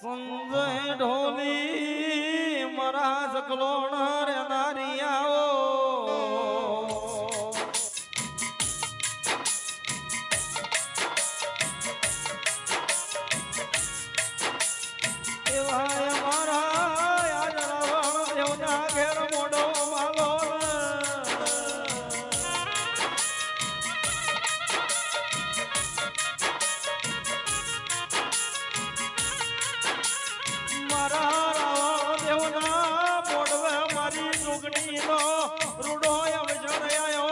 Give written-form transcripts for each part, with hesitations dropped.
સંજય ઢોલી મારા સકલોણ રે નારિયાઓ એવા મારા આજ રાવણ દેવના ઘેર મોઢો માલો રૂડો અવસર આયો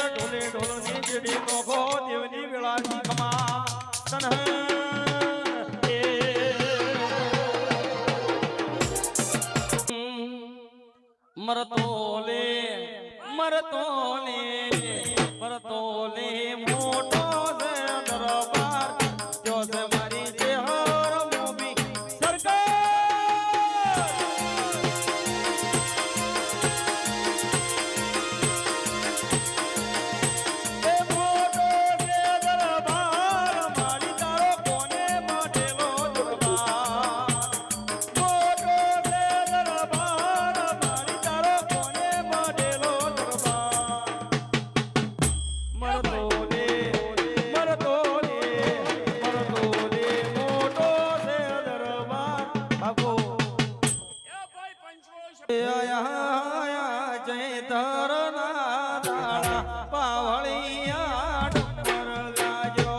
ઢોલે ઢોલની ચીડી નોખો દેવની વેળાની ખમા તન મરતોલે મરતોલે મરતોલે મોટો છે દરબાર જો છે મારી જેહર મોબી સરકાર એ મોટો છે દરબાર મારી તારો કોને માટેલો દરબાર મોટો છે દરબાર મારી તારો કોને માટેલો દરબાર મરતોલે મરતોલે મરતોલે મોટો છે દરબાર ભાગો આયા જય ધરના દાડા પાવળિયા ડમર ગાજો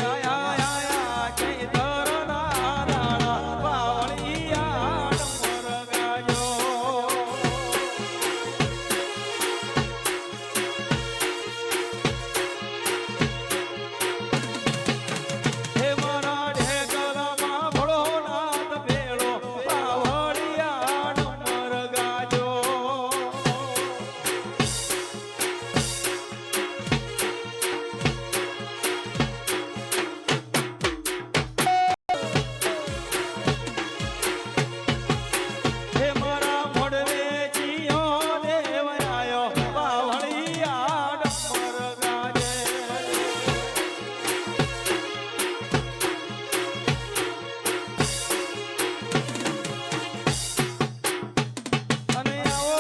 આયા જય ધરના દાડા પાવળિયા ડમર ગાજો હે મારા ઢેકલામાં ભોળોનાથ ભેળો પાવળિયા ડમર ગાજો હે મારા મોઢવે જીયો દેવ આયો પાવળિયા ડમર ગાજે અને આવો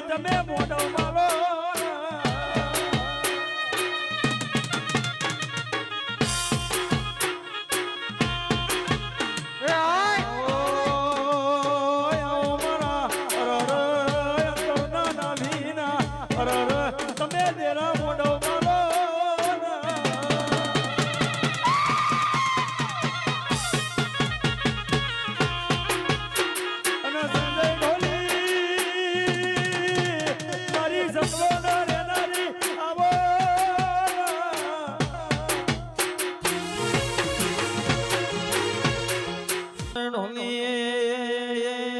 તમે મોટો મારો તમે દેરા મોટો મારો અને સંજય ઢોલી મારી સકલોન રે નારી આવો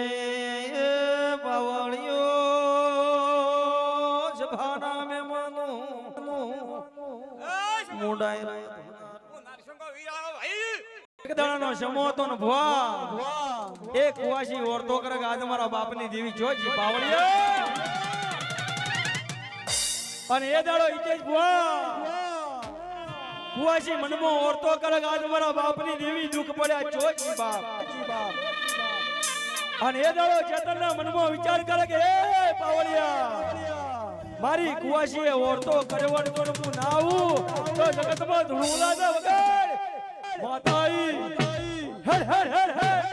ઢોલી પાવળિયો જભાના મે મનો મુડાય એક દાડાનો સમો તો ન ભવા એક કુવાસી ઓરતો કરે આજ મારા બાપની દેવી જોજી પાવળિયો અને એ દાડો ઈતે ભવા કુવાસી મનમો ઓરતો કરે આજ મારા બાપની દેવી દુખ પડ્યા જોજી બાપ અને એ દાડો ચેતનના મનમાં વિચાર કરે કે એ પાવળિયા મારી કુવાસીએ ઓરતો કરવડ તો હું ના આવું તો જગતમાં ધૂળુલા દે વગર માતાઈ હેડ હેડ હેડ હેડ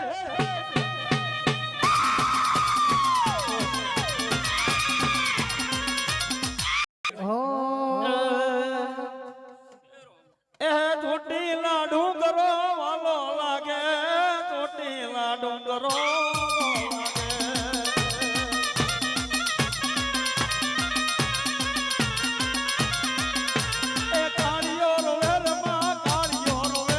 એ ચોટીલા ડુંગરો વાલો લાગે ચોટીલા ડુંગરો કાળિયો રોવે રમા કાળિયો રોવે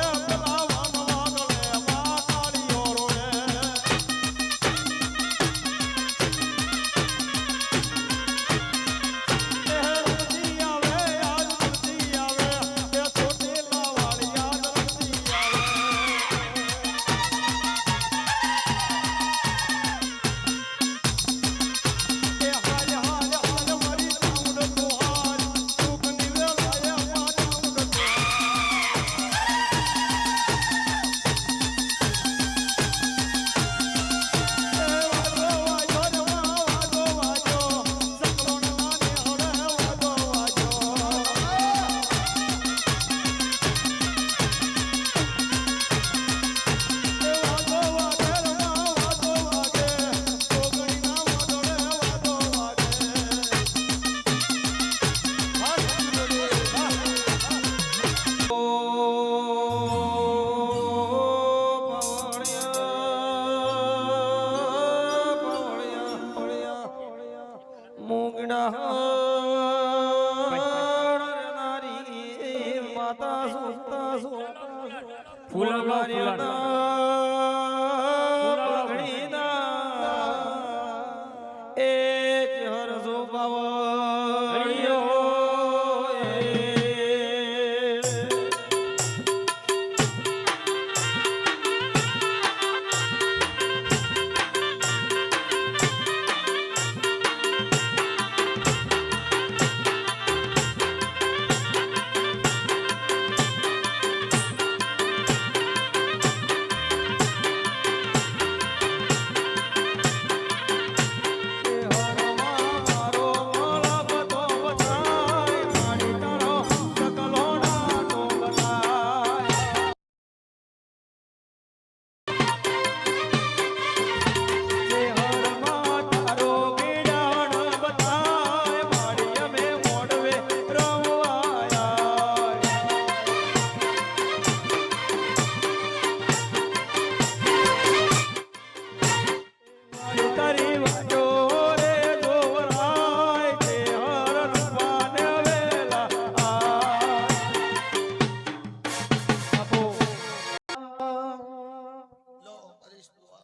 માતા સુતા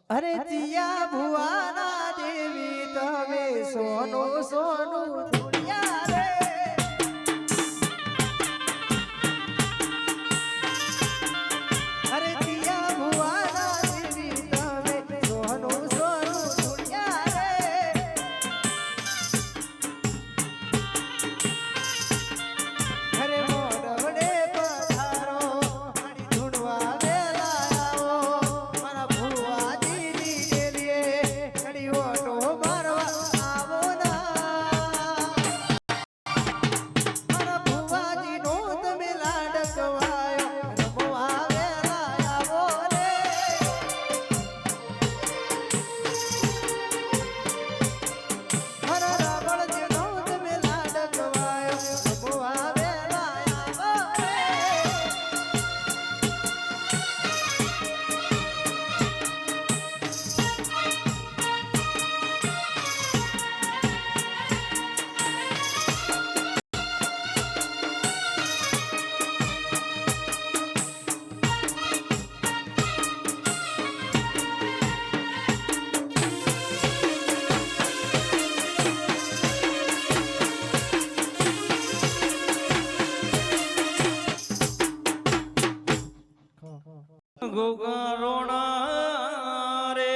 અરે જીયા ભુવાના દેવી તમે સોનું સોનું ધૂળિયા રે અરે જીયા ભુવાના દેવી તમે સોનું સોનું ધૂળિયા રે અરે મોડવડે પધારો અને ધૂણવા વેલા આવો મારા ભુવા ગોગારોણા રે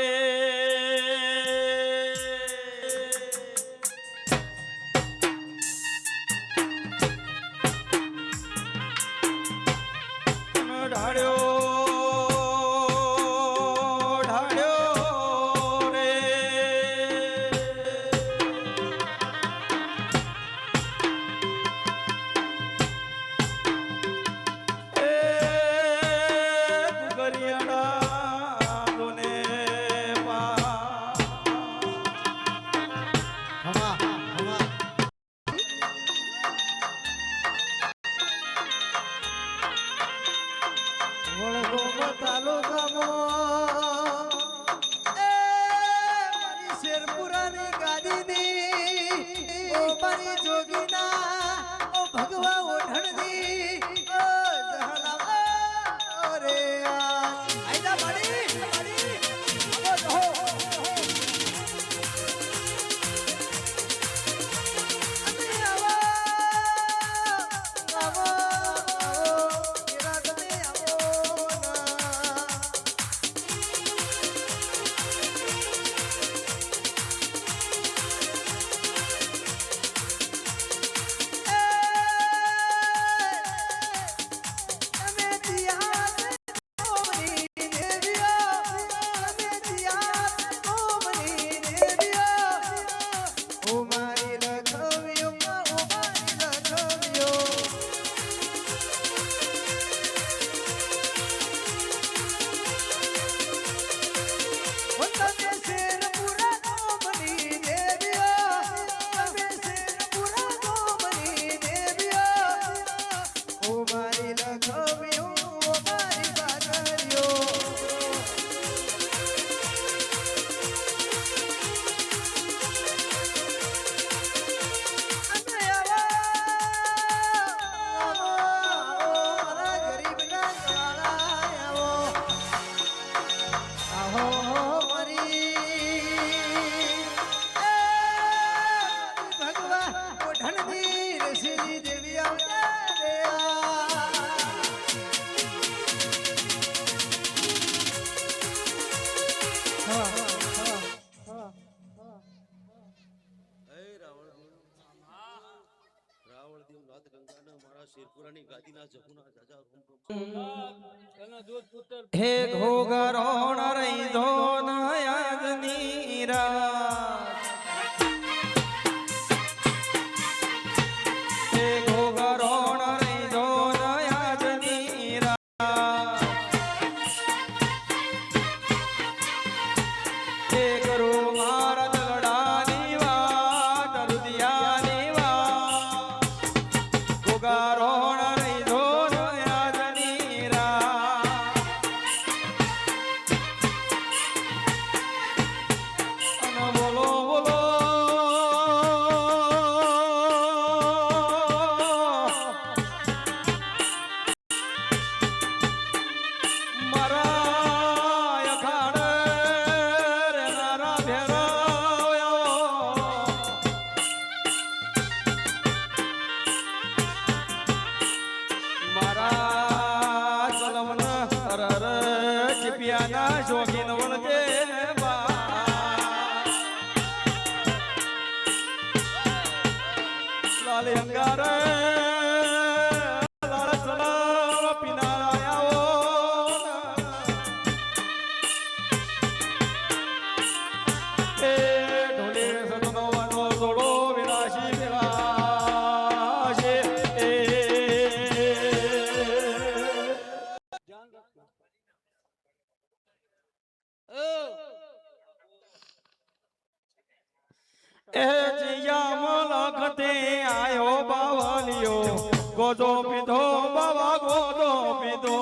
ઢાળ્યો રે ભગવા ઓઢણની રે આઈદા માડી હે ઘોઘરોણ રહી ધો નયાદની રાત હે ઘોઘરોણ રહી ધો નયાદની રાત હે કરો મારા દગડાની વાત રુદિયાની વાત ઘોઘરોણ રહી ધો નયાદની રાત અને બોલો બોલો મારા અખાડ રે નારા ભેરાવ્યો મારા સલમન હરર ચિપિયાના શોખીન વળગે લાલ અંગાર લાલ સલામ પીનારાયાઓ એ ઢોલે સતનવાનો સોળો વિનાશી વિનાશે એ જીયા મલખતે આયો બાવલિયો ગોદો પીધો બાવા ગોદો પીધો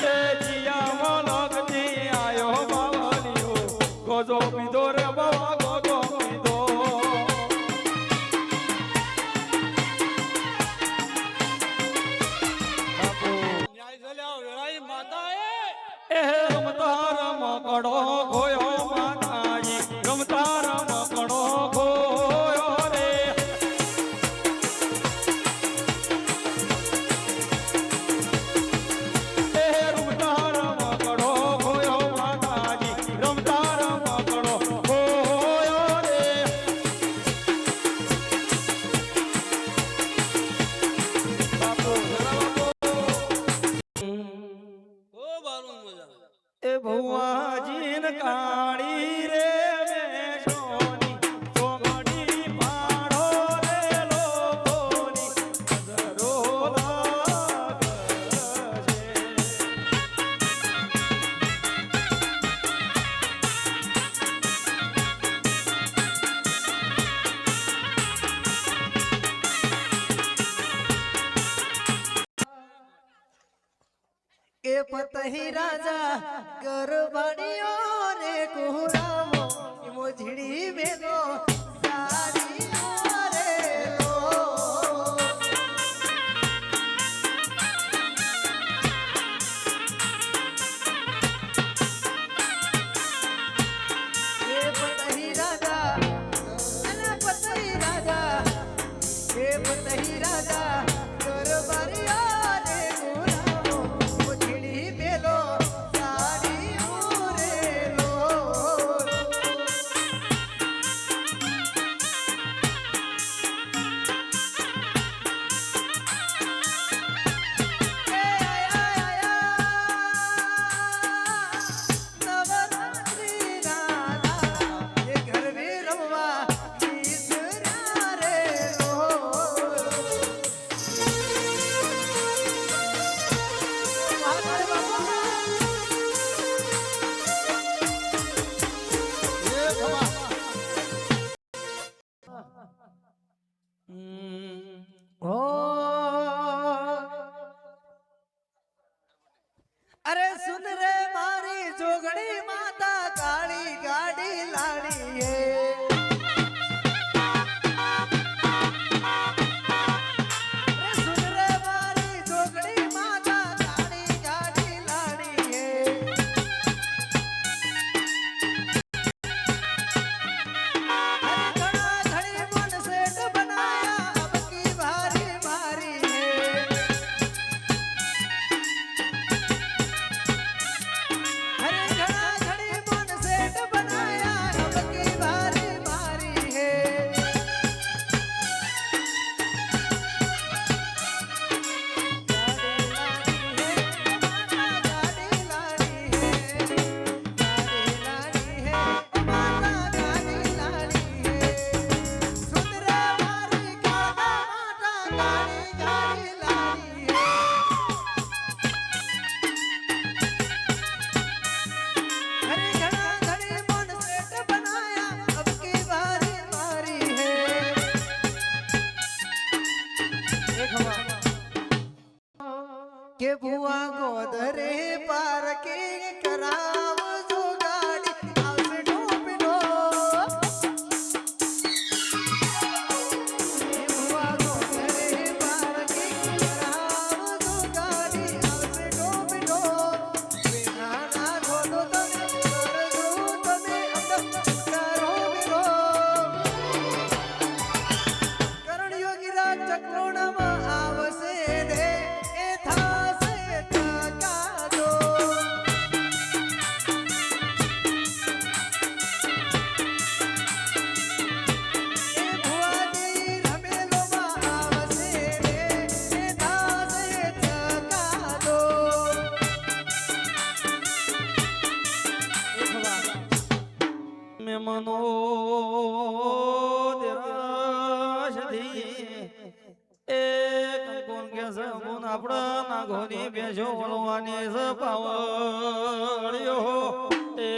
એ જીયા મલખતે આયો બાવલિયો ગોદો પીધો રે બાવા ગોદો પીધો એ રમતા રમકડો ખોયો માતાજી રમતા રમકડો ખોયો રે એ રમતા રમકડો ખોયો માતાજી રમતા રમકડો ખોયો રે બાપુ એ ભુવાજીન કાળી રે મેશોની ચોમડી પાડો રે લોકોની નજરો લાગશે એ પતહી રાજા ગરબડીઓ રે કુરામો ઈમો ઝીડી મેલો સારી રે લો એ પતહી રાજા અને પતહી રાજા એ પતહી રાજા ગરબડીઓ રે કુરામો ઈમો ઝીડી મેલો સારી રે લો અરે સુન રે મારી જોગણી માતા કાળી ગાડી લાડી હે અરે સુન રે મારી જોગણી માતા કાળી ગાડી લાડી હે અરે ઘણા ઘડી મન સેટ બનાયા અબ કી ભારી એ ભુવા ગોધરે પાર્કિંગ કરાવજો ગાડી આવશે ડોબીનો એ ભુવા ગોધરે પાર્કિંગ કરાવજો ગાડી આવશે ડોબીનો વિના ના ખોટો તમે કરજો તમે અંધકારો વિરો કરણ યોગી રાજ ચક્રોડામાં આવશે રે એ થાશે ટકાજો એ ભુવાની રમેલોમાં આવશે રે એ થાશે ટકાજો મેમનો દેરાશથી એ કંકોન કે સમૂન આપણા નાગોની બેજો વળવાની સ પાવળ્યો એ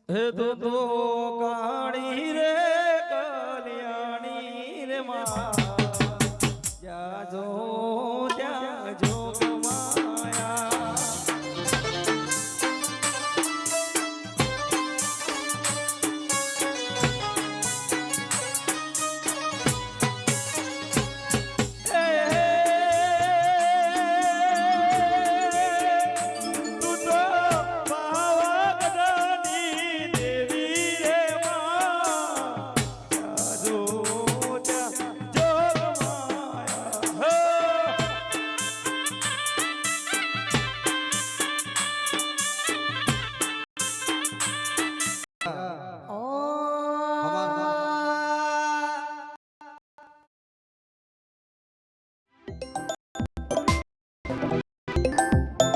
હે તો